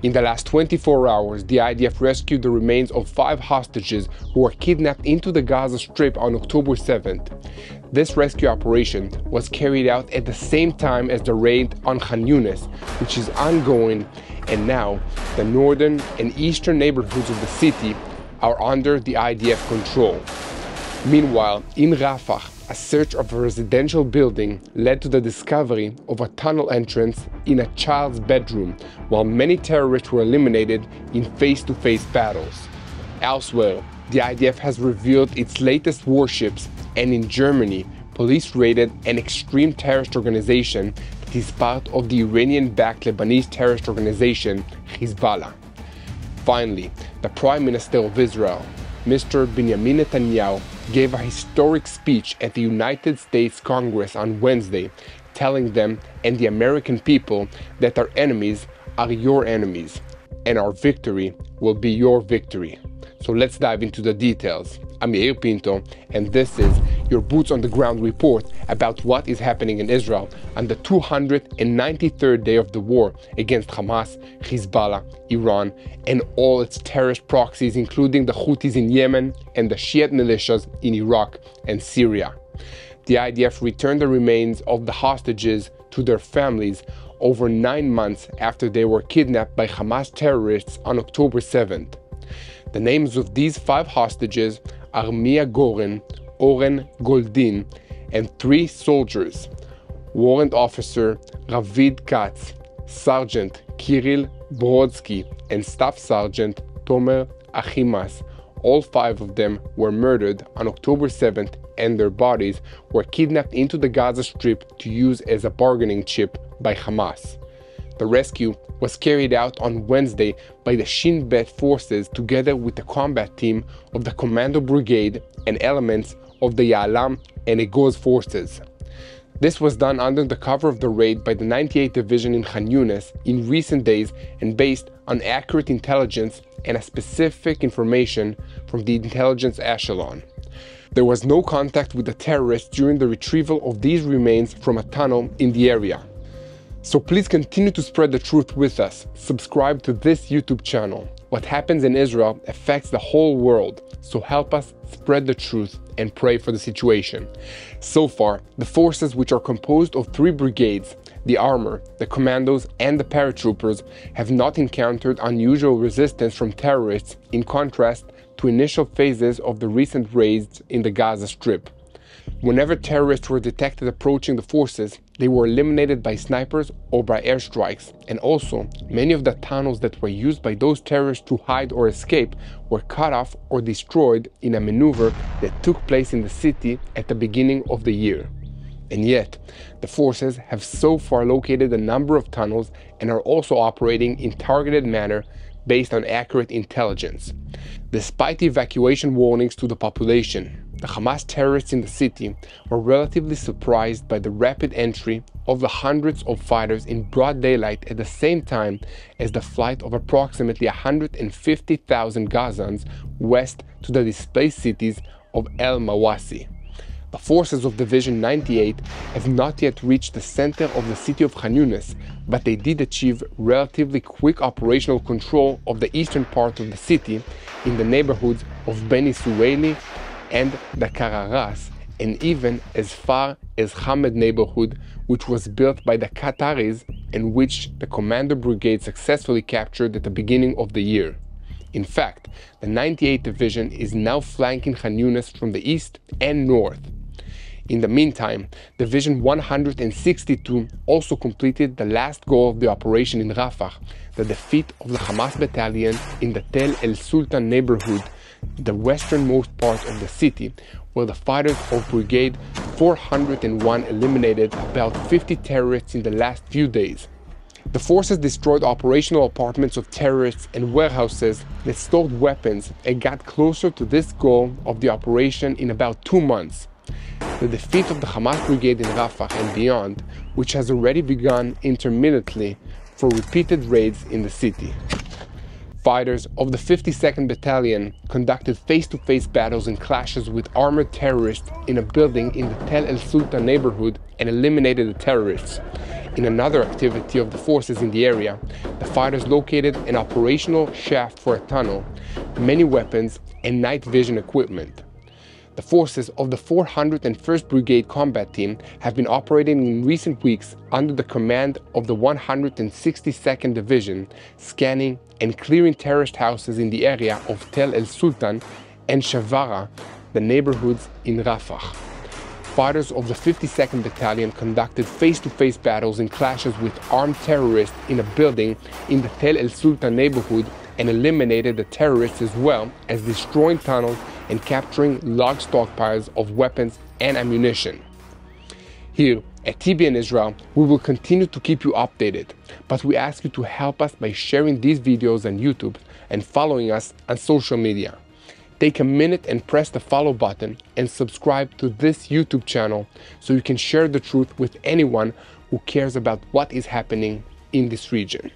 In the last 24 hours, the IDF rescued the remains of 5 hostages who were kidnapped into the Gaza Strip on October 7th. This rescue operation was carried out at the same time as the raid on Khan Yunis, which is ongoing, and now the northern and eastern neighborhoods of the city are under the IDF control. Meanwhile, in Rafah, a search of a residential building led to the discovery of a tunnel entrance in a child's bedroom, while many terrorists were eliminated in face-to-face battles. Elsewhere, the IDF has revealed its latest warships, and in Germany, police raided an extreme terrorist organization that is part of the Iranian-backed Lebanese terrorist organization Hezbollah. Finally, the Prime Minister of Israel, Mr. Benjamin Netanyahu, gave a historic speech at the United States Congress on Wednesday, telling them and the American people that our enemies are your enemies, and our victory will be your victory. So let's dive into the details. I'm Yair Pinto, and this is your boots on the ground report about what is happening in Israel on the 293rd day of the war against Hamas, Hezbollah, Iran, and all its terrorist proxies, including the Houthis in Yemen and the Shiite militias in Iraq and Syria. The IDF returned the remains of the hostages to their families over 9 months after they were kidnapped by Hamas terrorists on October 7th. The names of these 5 hostages are Mia Goren, Oren Goldin, and 3 soldiers: Warrant Officer Ravid Katz, Sergeant Kirill Brodsky, and Staff Sergeant Tomer Achimas. All 5 of them were murdered on October 7th, and their bodies were kidnapped into the Gaza Strip to use as a bargaining chip by Hamas. The rescue was carried out on Wednesday by the Shin Bet forces together with the combat team of the Commando Brigade and elements of the Ya'alam and Egoz forces. This was done under the cover of the raid by the 98th Division in Khan Yunis in recent days and based on accurate intelligence and a specific information from the intelligence echelon. There was no contact with the terrorists during the retrieval of these remains from a tunnel in the area. So please continue to spread the truth with us. Subscribe to this YouTube channel. What happens in Israel affects the whole world, so help us spread the truth and pray for the situation. So far, the forces, which are composed of 3 brigades, the armor, the commandos, and the paratroopers, have not encountered unusual resistance from terrorists, in contrast to initial phases of the recent raids in the Gaza Strip. Whenever terrorists were detected approaching the forces, they were eliminated by snipers or by airstrikes, and also many of the tunnels that were used by those terrorists to hide or escape were cut off or destroyed in a maneuver that took place in the city at the beginning of the year. And yet, the forces have so far located a number of tunnels and are also operating in targeted manner based on accurate intelligence. Despite the evacuation warnings to the population, the Hamas terrorists in the city were relatively surprised by the rapid entry of the hundreds of fighters in broad daylight at the same time as the flight of approximately 150,000 Gazans west to the displaced cities of El Mawasi. The forces of Division 98 have not yet reached the center of the city of Khan Yunis, but they did achieve relatively quick operational control of the eastern part of the city in the neighborhoods of Beni Suwaili and the Kararas, and even as far as Hamed neighborhood, which was built by the Qataris and which the Commando Brigade successfully captured at the beginning of the year. In fact, the 98th Division is now flanking Khan Yunis from the east and north. In the meantime, Division 162 also completed the last goal of the operation in Rafah, the defeat of the Hamas battalion in the Tel El Sultan neighborhood, the westernmost part of the city, where the fighters of Brigade 401 eliminated about 50 terrorists in the last few days. The forces destroyed operational apartments of terrorists and warehouses that stored weapons and got closer to this goal of the operation in about 2 months. The defeat of the Hamas brigade in Rafah and beyond, which has already begun intermittently for repeated raids in the city. Fighters of the 52nd Battalion conducted face-to-face battles and clashes with armored terrorists in a building in the Tel El Sultan neighborhood and eliminated the terrorists. In another activity of the forces in the area, the fighters located an operational shaft for a tunnel, many weapons, and night vision equipment. The forces of the 401st Brigade Combat Team have been operating in recent weeks under the command of the 162nd Division, scanning and clearing terrorist houses in the area of Tel El Sultan and Shavara, the neighborhoods in Rafah. Fighters of the 52nd Battalion conducted face-to-face battles and clashes with armed terrorists in a building in the Tel El Sultan neighborhood and eliminated the terrorists as well as destroying tunnels and capturing large stockpiles of weapons and ammunition. Here at TBN Israel, we will continue to keep you updated, but we ask you to help us by sharing these videos on YouTube and following us on social media. Take a minute and press the follow button and subscribe to this YouTube channel so you can share the truth with anyone who cares about what is happening in this region.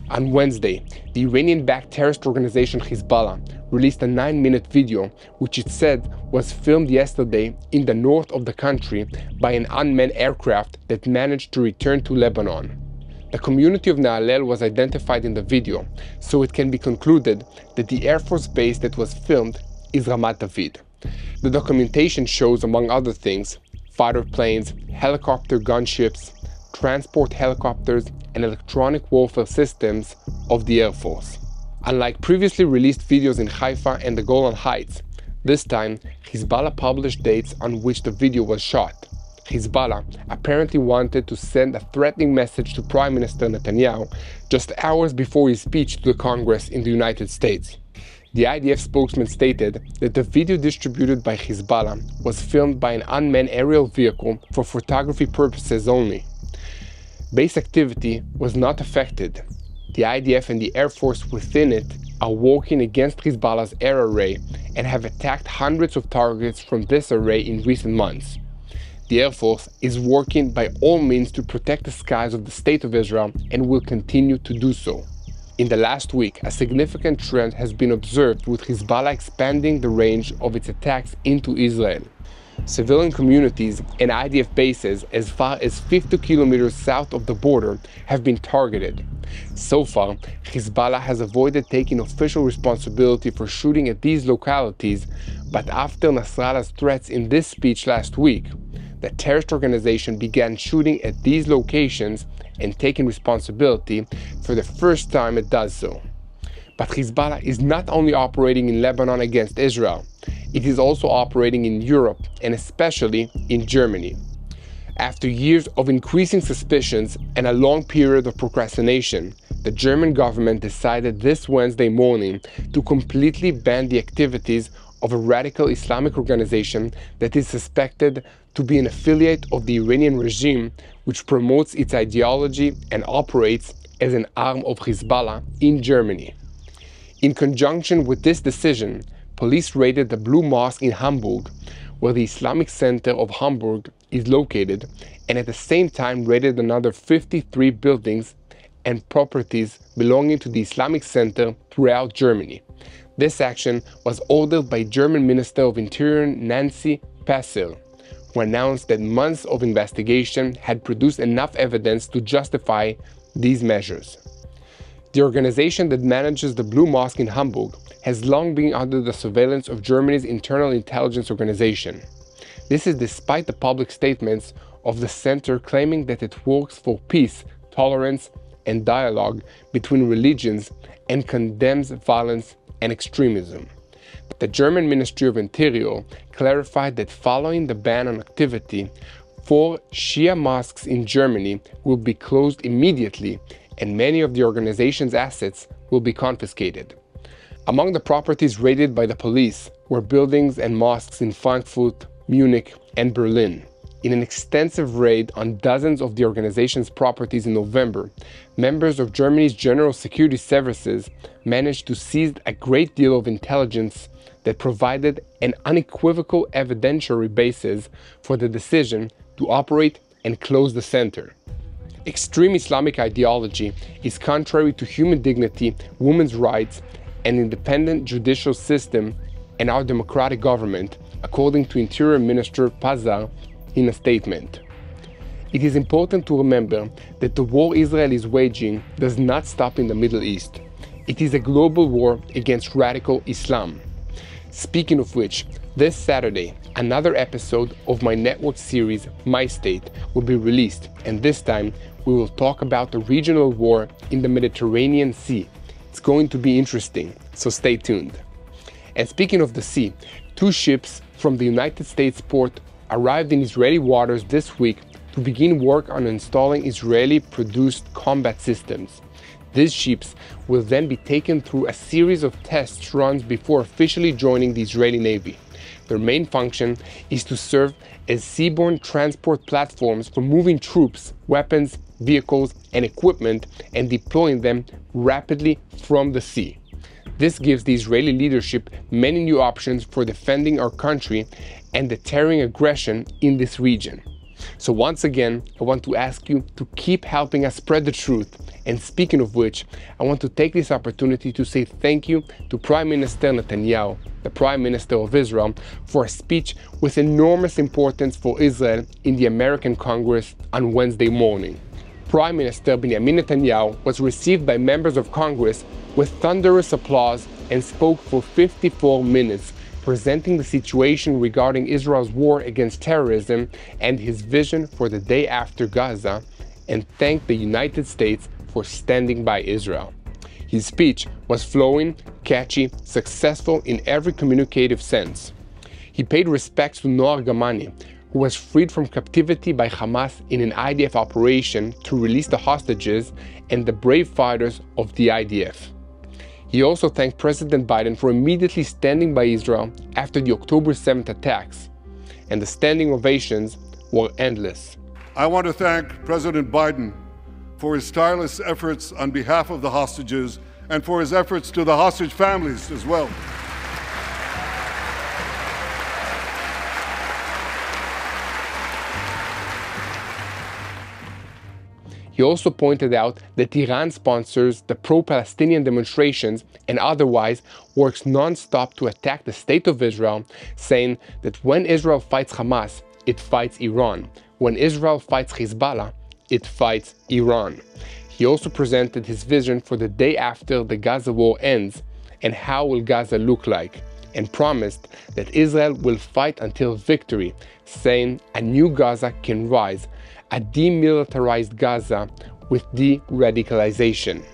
On Wednesday, the Iranian-backed terrorist organization Hezbollah released a 9-minute video which it said was filmed yesterday in the north of the country by an unmanned aircraft that managed to return to Lebanon. The community of Naalel was identified in the video, so it can be concluded that the Air Force base that was filmed is Ramat David. The documentation shows, among other things, fighter planes, helicopter gunships, transport helicopters, and electronic warfare systems of the Air Force. Unlike previously released videos in Haifa and the Golan Heights, this time Hezbollah published dates on which the video was shot. Hezbollah apparently wanted to send a threatening message to Prime Minister Netanyahu just hours before his speech to the Congress in the United States. The IDF spokesman stated that the video distributed by Hezbollah was filmed by an unmanned aerial vehicle for photography purposes only. Base activity was not affected. The IDF and the Air Force within it are working against Hezbollah's air array and have attacked hundreds of targets from this array in recent months. The Air Force is working by all means to protect the skies of the State of Israel and will continue to do so. In the last week, a significant trend has been observed with Hezbollah expanding the range of its attacks into Israel. Civilian communities and IDF bases as far as 50 kilometers south of the border have been targeted. So far, Hezbollah has avoided taking official responsibility for shooting at these localities, but after Nasrallah's threats in this speech last week, the terrorist organization began shooting at these locations and taking responsibility for the first time it does so. But Hezbollah is not only operating in Lebanon against Israel, it is also operating in Europe and especially in Germany. After years of increasing suspicions and a long period of procrastination, the German government decided this Wednesday morning to completely ban the activities of a radical Islamic organization that is suspected to be an affiliate of the Iranian regime, which promotes its ideology and operates as an arm of Hezbollah in Germany. In conjunction with this decision, police raided the Blue Mosque in Hamburg, where the Islamic Center of Hamburg is located, and at the same time raided another 53 buildings and properties belonging to the Islamic Center throughout Germany. This action was ordered by German Minister of Interior Nancy Faeser, who announced that months of investigation had produced enough evidence to justify these measures. The organization that manages the Blue Mosque in Hamburg has long been under the surveillance of Germany's internal intelligence organization. This is despite the public statements of the center claiming that it works for peace, tolerance, and dialogue between religions and condemns violence and extremism. The German Ministry of Interior clarified that following the ban on activity, 4 Shia mosques in Germany will be closed immediately and many of the organization's assets will be confiscated. Among the properties raided by the police were buildings and mosques in Frankfurt, Munich, and Berlin. In an extensive raid on dozens of the organization's properties in November, members of Germany's General Security Services managed to seize a great deal of intelligence that provided an unequivocal evidentiary basis for the decision to operate and close the center. Extreme Islamic ideology is contrary to human dignity, women's rights, an independent judicial system, and our democratic government, according to Interior Minister Pazar in a statement. It is important to remember that the war Israel is waging does not stop in the Middle East. It is a global war against radical Islam. Speaking of which, this Saturday, another episode of my network series, My State, will be released, and this time we will talk about the regional war in the Mediterranean Sea. It's going to be interesting, so stay tuned. And speaking of the sea, 2 ships from the United States port arrived in Israeli waters this week to begin work on installing Israeli-produced combat systems. These ships will then be taken through a series of test runs before officially joining the Israeli Navy. Their main function is to serve as seaborne transport platforms for moving troops, weapons, vehicles, and equipment and deploying them rapidly from the sea. This gives the Israeli leadership many new options for defending our country and deterring aggression in this region. So once again, I want to ask you to keep helping us spread the truth. And speaking of which, I want to take this opportunity to say thank you to Prime Minister Netanyahu, the Prime Minister of Israel, for a speech with enormous importance for Israel in the American Congress on Wednesday morning. Prime Minister Benjamin Netanyahu was received by members of Congress with thunderous applause and spoke for 54 minutes, presenting the situation regarding Israel's war against terrorism and his vision for the day after Gaza, and thanked the United States for standing by Israel. His speech was flowing, catchy, successful in every communicative sense. He paid respects to Noah Gamani, who was freed from captivity by Hamas in an IDF operation to release the hostages and the brave fighters of the IDF. He also thanked President Biden for immediately standing by Israel after the October 7th attacks, and the standing ovations were endless. I want to thank President Biden for his tireless efforts on behalf of the hostages and for his efforts to the hostage families as well. He also pointed out that Iran sponsors the pro-Palestinian demonstrations and otherwise works non-stop to attack the state of Israel, saying that when Israel fights Hamas, it fights Iran. When Israel fights Hezbollah, it fights Iran. He also presented his vision for the day after the Gaza war ends and how will Gaza look like, and promised that Israel will fight until victory, saying a new Gaza can rise, a demilitarized Gaza with de-radicalization.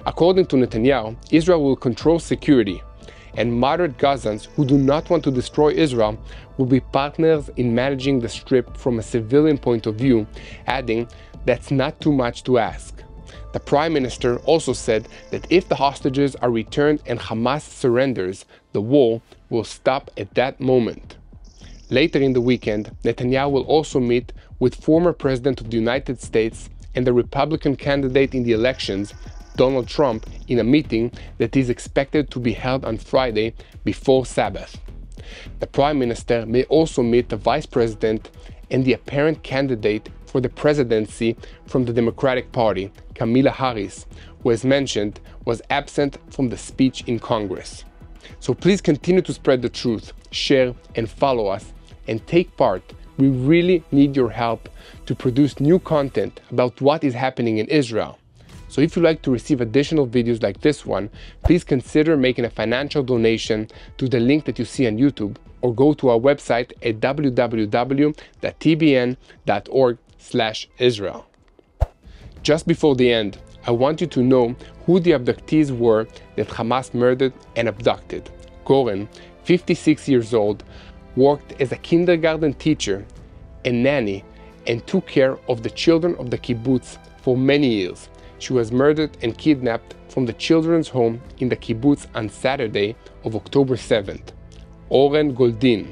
According to Netanyahu, Israel will control security, and moderate Gazans who do not want to destroy Israel will be partners in managing the Strip from a civilian point of view, adding, "That's not too much to ask." The Prime Minister also said that if the hostages are returned and Hamas surrenders, the war will stop at that moment. Later in the weekend, Netanyahu will also meet with former President of the United States and the Republican candidate in the elections, Donald Trump, in a meeting that is expected to be held on Friday before Sabbath. The Prime Minister may also meet the Vice President and the apparent candidate for the presidency from the Democratic Party, Kamala Harris, who, as mentioned, was absent from the speech in Congress. So please continue to spread the truth, share and follow us, and take part. We really need your help to produce new content about what is happening in Israel. So if you'd like to receive additional videos like this one, please consider making a financial donation to the link that you see on YouTube, or go to our website at www.tbn.org/Israel. Just before the end, I want you to know who the abductees were that Hamas murdered and abducted. Goren, 56 years old, worked as a kindergarten teacher and nanny and took care of the children of the kibbutz for many years. She was murdered and kidnapped from the children's home in the kibbutz on Saturday of October 7th. Oren Goldin,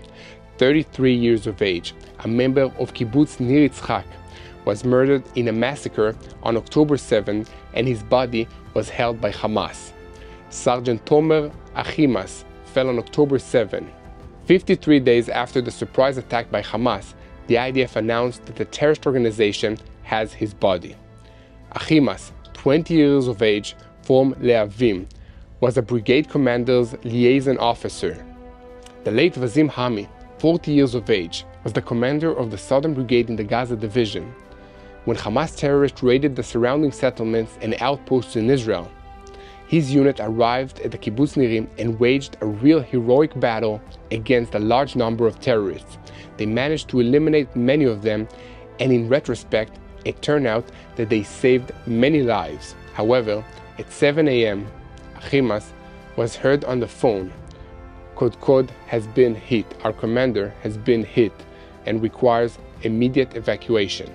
33 years of age, a member of kibbutz Nir Yitzchak, was murdered in a massacre on October 7th, and his body was held by Hamas. Sergeant Tomer Achimas fell on October 7th. 53 days after the surprise attack by Hamas, the IDF announced that the terrorist organization has his body. Achimas, 20 years of age, from Leavim, was a brigade commander's liaison officer. The late Vazim Hami, 40 years of age, was the commander of the Southern Brigade in the Gaza division. When Hamas terrorists raided the surrounding settlements and outposts in Israel, his unit arrived at the Kibbutz Nirim and waged a real heroic battle against a large number of terrorists. They managed to eliminate many of them, and in retrospect, it turned out that they saved many lives. However, at 7 a.m., Achimas was heard on the phone. Kod has been hit. Our commander has been hit and requires immediate evacuation.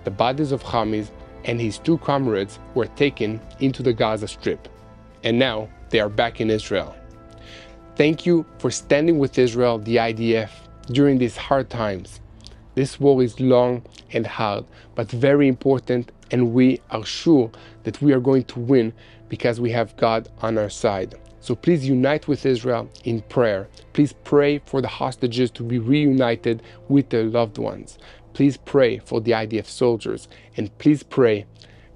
The bodies of Hamis and his 2 comrades were taken into the Gaza Strip. And now they are back in Israel. Thank you for standing with Israel, the IDF, during these hard times. This war is long and hard, but very important, and we are sure that we are going to win because we have God on our side. So please unite with Israel in prayer. Please pray for the hostages to be reunited with their loved ones. Please pray for the IDF soldiers, and please pray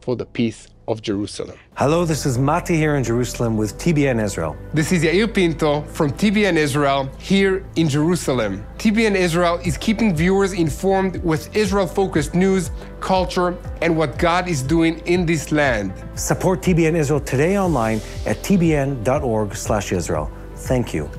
for the peace of Jerusalem. Hello, this is Mati here in Jerusalem with TBN Israel. This is Yair Pinto from TBN Israel here in Jerusalem. TBN Israel is keeping viewers informed with Israel-focused news, culture, and what God is doing in this land. Support TBN Israel today online at tbn.org/Israel. Thank you.